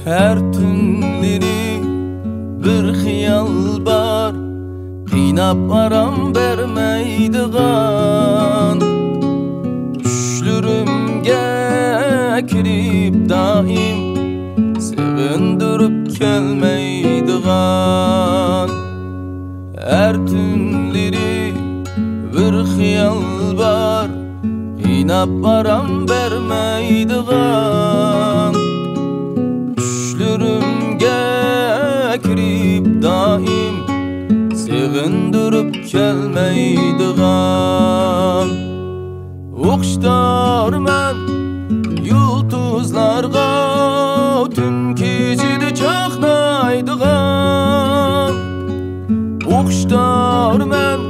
Her tünleri bir xiyal bar, qiynab aram bermeydigan. Düşlerimge kirip daim sevindirip kelmeydigan. Her tünleri bir xiyal bar, qiynab aram bermeydigan. Düşlerimge kirip daim sevindirip kelmeydigan. Okştarman yulduzlarga tün kecide çaknaydigan. Okştarman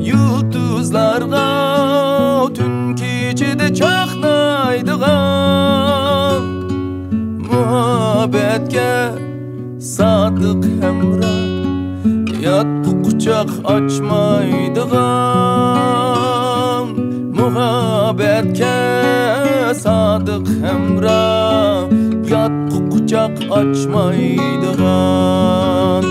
yulduzlarga tün kecide çaknaydigan. Muhabbetke sadık hemra, yatqı kucak açmaydigan. Muhabbetke sadık hemra, yatqı kucak açmaydigan.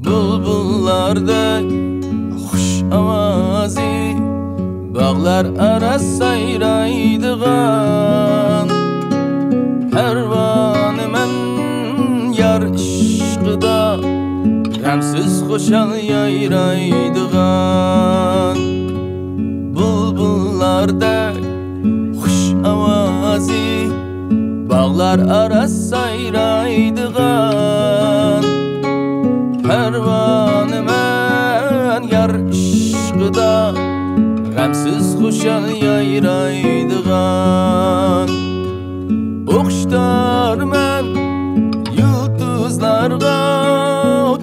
Bulbullardek xush ovozi bağlar ara sayraydigan. Pervanımen yar ishqida g'amsiz xo'shal yayraydigan. Bulbullardek xush ovozi bağlar ara sayraydigan. Pervanımen yar ishqida g'amsiz xo'shal yayraydigan. O'xshtarman yulduzlarga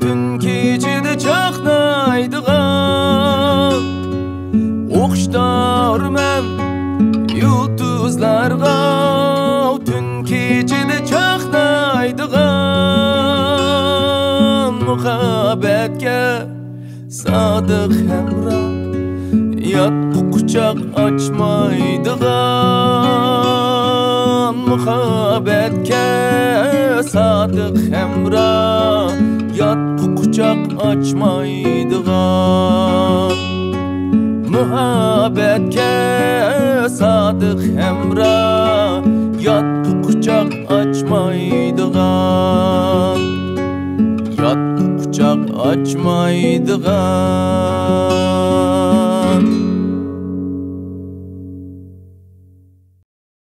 tun kechida chaqnaydigan. O'xshtarman yulduzlarga tun kechida chaqnaydigan. Muhabbetke sadık hemra, yatqı kucak açmaydigan. Muhabbetke sadık hemra, yatqı kucak açmaydigan. Muhabbetke sadık hemra, yatqı kucak açmaydigan. Yatqı kucak açmaydigan.